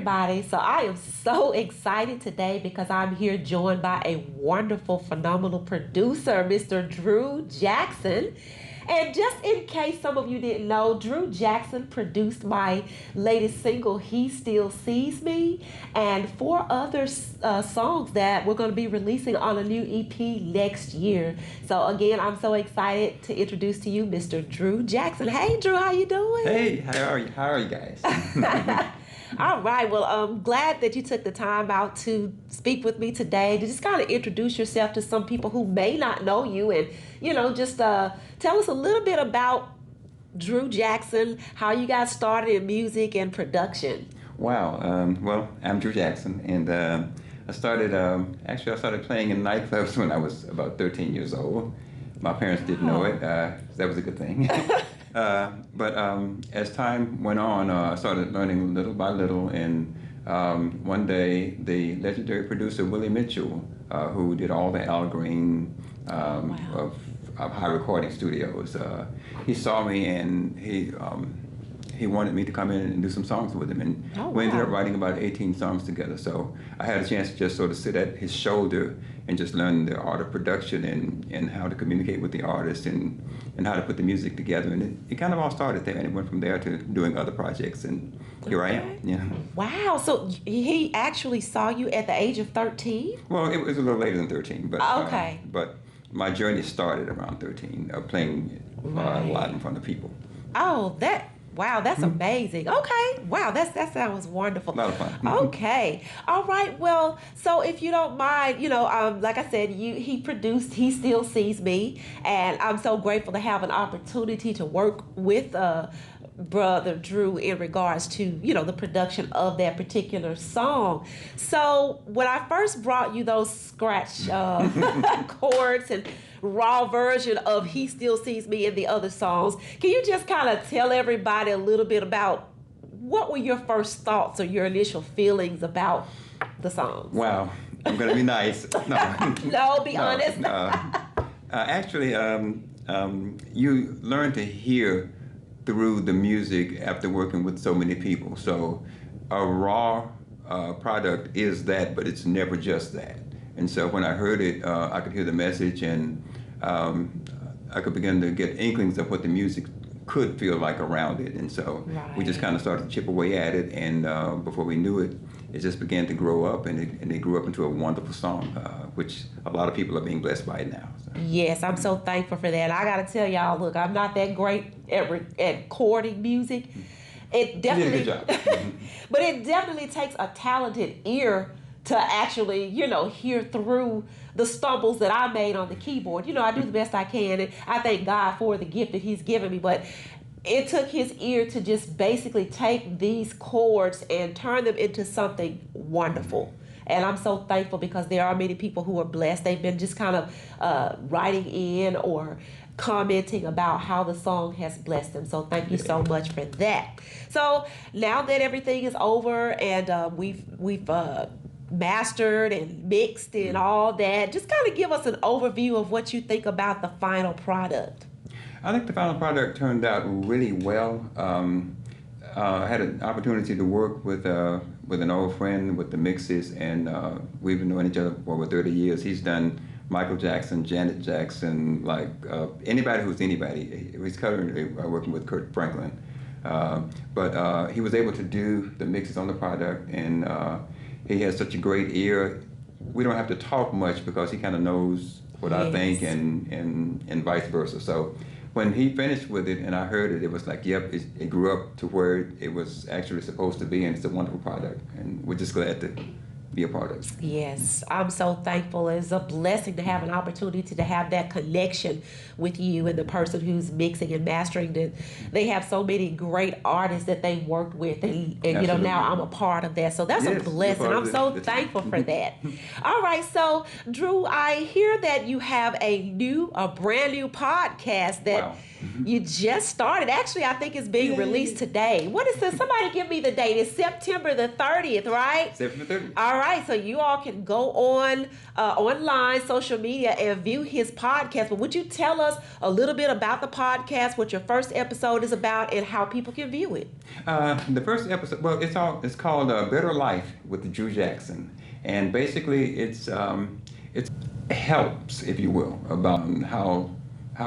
everybody. So I am so excited today because I'm here joined by a wonderful, phenomenal producer, Mr. Drew Jcksn. And just in case some of you didn't know, Drew Jcksn produced my latest single, He Still Sees Me, and four other songs that we're going to be releasing on a new EP next year. So again, I'm so excited to introduce to you Mr. Drew Jcksn. Hey, Drew, how you doing? Hey, how are you? How are you guys? All right. Well, I'm glad that you took the time out to speak with me today to just kind of introduce yourself to some people who may not know you and, just tell us a little bit about Drew Jcksn, how you got started in music and production. Wow. Well, I'm Drew Jcksn, and I started playing in nightclubs when I was about 13 years old. My parents didn't know it. That was a good thing. But as time went on, I started learning little by little, and one day the legendary producer Willie Mitchell, who did all the Al Green of high recording studios, he saw me and he wanted me to come in and do some songs with him, and we ended up writing about 18 songs together. So I had a chance to just sort of sit at his shoulder and just learn the art of production and how to communicate with the artist and how to put the music together. And it kind of all started there, and it went from there to doing other projects, and here I am. Yeah. Wow. So he actually saw you at the age of 13? Well, it was a little later than 13, but okay. But my journey started around 13, playing a lot in front of people. Oh, wow, that's amazing. Okay. Wow, that sounds wonderful. A lot of fun. Okay. All right. Well, so if you don't mind, like I said, he produced He Still Sees Me, and I'm so grateful to have an opportunity to work with Brother Drew in regards to, the production of that particular song. So when I first brought you those scratch chords and raw version of He Still Sees Me and the other songs, can you just kind of tell everybody a little bit about what were your first thoughts or your initial feelings about the songs? Wow, I'm going to be nice. No, no, be honest. Actually, you learn to hear through the music after working with so many people. So a raw product is that, but it's never just that. And so when I heard it, I could hear the message, and I could begin to get inklings of what the music could feel like around it. And so we just kind of started to chip away at it, and before we knew it, it just began to grow up, and it grew up into a wonderful song, which a lot of people are being blessed by it now. So. Yes, I'm so thankful for that. I got to tell y'all, look, I'm not that great at recording music. It definitely, you did a good job. But it definitely takes a talented ear to actually, hear through the stumbles that I made on the keyboard. I do the best I can, and I thank God for the gift that He's given me. But it took His ear to just basically take these chords and turn them into something wonderful. And I'm so thankful because there are many people who are blessed. They've been just kind of writing in or commenting about how the song has blessed them. So thank you so much for that. So now that everything is over and we've mastered and mixed and all that, just kind of give us an overview of what you think about the final product. I think the final product turned out really well. I had an opportunity to work with an old friend with the mixes, and we've been knowing each other for over 30 years. He's done Michael Jackson, Janet Jackson, like anybody who's anybody. He's currently working with Kurt Franklin. But he was able to do the mixes on the product, and he has such a great ear. We don't have to talk much because he kind of knows what I think, and vice versa. So when he finished with it and I heard it, it was like, yep, it grew up to where it was actually supposed to be, and it's a wonderful product, and we're just glad to be a part of it. Yes, I'm so thankful. It's a blessing to have an opportunity to have that connection with you and the person who's mixing and mastering it. They have so many great artists that they worked with, and now I'm a part of that. So that's a blessing. I'm so thankful for that. All right, so Drew, I hear that you have a brand new podcast that you just started. Actually, I think it's being released today. What is this? Somebody give me the date. It's September the 30th, right? September 30th. All right, so you all can go on online, social media, and view his podcast. But would you tell us a little bit about the podcast, what your first episode is about, and how people can view it? The first episode, well, it's called Better Life with Drew Jcksn, and basically it helps, if you will, about how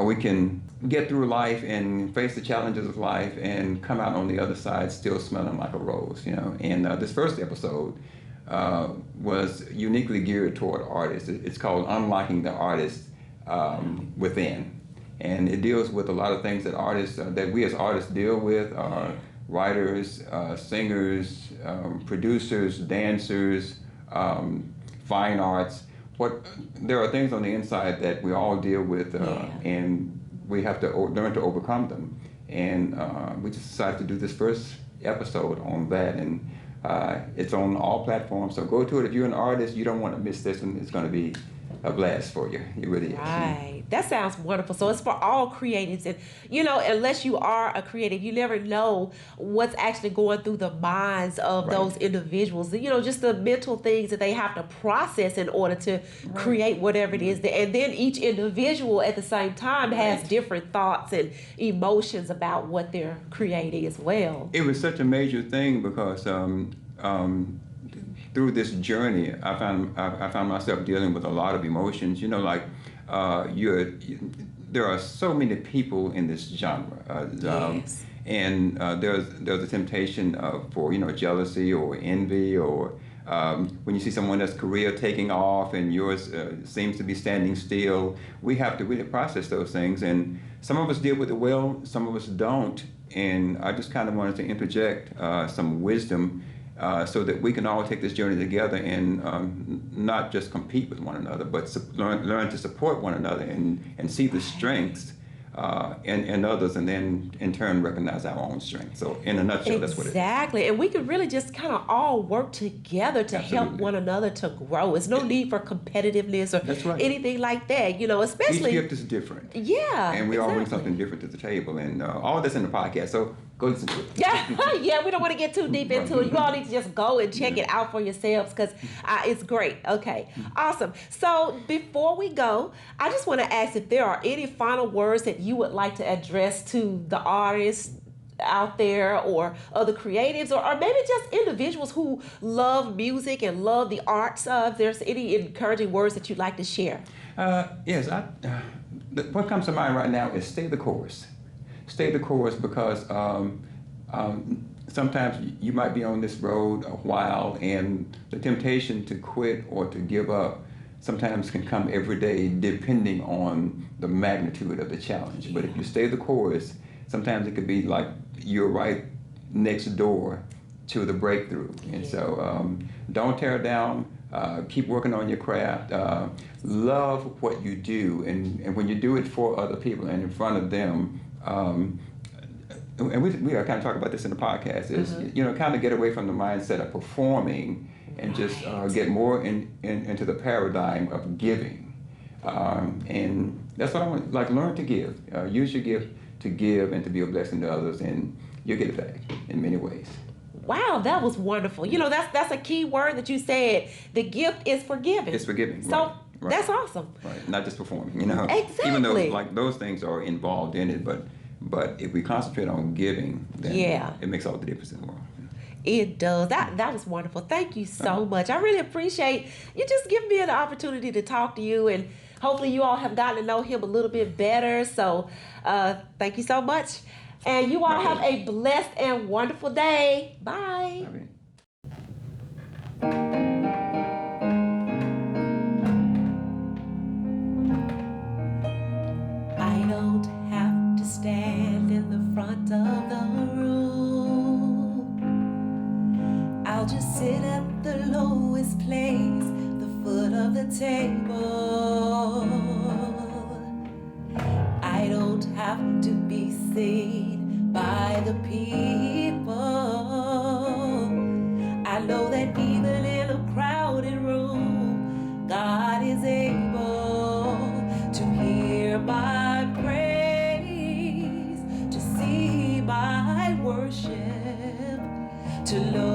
we can get through life and face the challenges of life and come out on the other side still smelling like a rose, you know. And this first episode was uniquely geared toward artists. It's called Unlocking the Artist Within, and it deals with a lot of things that we as artists deal with: writers, singers, producers, dancers, fine arts. There are things on the inside that we all deal with, and we have to learn to overcome them. And we just decided to do this first episode on that, and it's on all platforms. So go to it. If you're an artist, you don't want to miss this one. It's going to be a blast for you. It really is. Right. That sounds wonderful. So it's for all creatives. And, you know, unless you are a creative, you never know what's actually going through the minds of those individuals. You know, just the mental things that they have to process in order to create whatever it is. And then each individual at the same time has different thoughts and emotions about what they're creating as well. It was such a major thing because through this journey, I found myself dealing with a lot of emotions. You know, like there are so many people in this genre, and there's a temptation for jealousy or envy, or when you see someone else's career taking off and yours seems to be standing still. We have to really process those things, and some of us deal with it well, some of us don't. And I just kind of wanted to interject some wisdom. So that we can all take this journey together and not just compete with one another, but learn to support one another and see the strengths in others, and then in turn recognize our own strengths. So in a nutshell, that's what it is. Exactly. And we can really just kind of all work together to help one another to grow. There's no need for competitiveness or anything like that, you know, especially. Each gift is different. Yeah. And we all bring something different to the table, and all that's in the podcast. So go listen to it. Yeah, we don't want to get too deep into it. You all need to just go and check it out for yourselves, because it's great. Okay, awesome. So before we go, I just want to ask if there are any final words that you would like to address to the artists out there or other creatives, or maybe just individuals who love music and love the arts. If there's any encouraging words that you'd like to share. Yes, what comes to mind right now is stay the course. Stay the course, because sometimes you might be on this road a while, and the temptation to quit or to give up sometimes can come every day depending on the magnitude of the challenge. Yeah. But if you stay the course, sometimes it could be like you're right next door to the breakthrough. And so don't tear down. Keep working on your craft. Love what you do, and when you do it for other people and in front of them, and we are kind of talking about this in the podcast, is kind of get away from the mindset of performing and just get more into the paradigm of giving. And that's what I want. Like, learn to give. Use your gift to give and to be a blessing to others, and you'll get it back in many ways. Wow, that was wonderful. You know, that's a key word that you said. The gift is forgiving. It's forgiving. So that's awesome. Right, not just performing. You know, exactly. Even though like those things are involved in it, but if we concentrate on giving, then it makes all the difference in the world. It does. That was wonderful. Thank you so much. I really appreciate you just giving me the opportunity to talk to you, and hopefully you all have gotten to know him a little bit better. So thank you so much. And you all have a blessed and wonderful day. Bye. I don't have to stand in the front of the room. I'll just sit at the lowest place, the foot of the table. I don't have to be seen by the people. I know that even in a crowded room, God is able to hear my praise, to see my worship, to love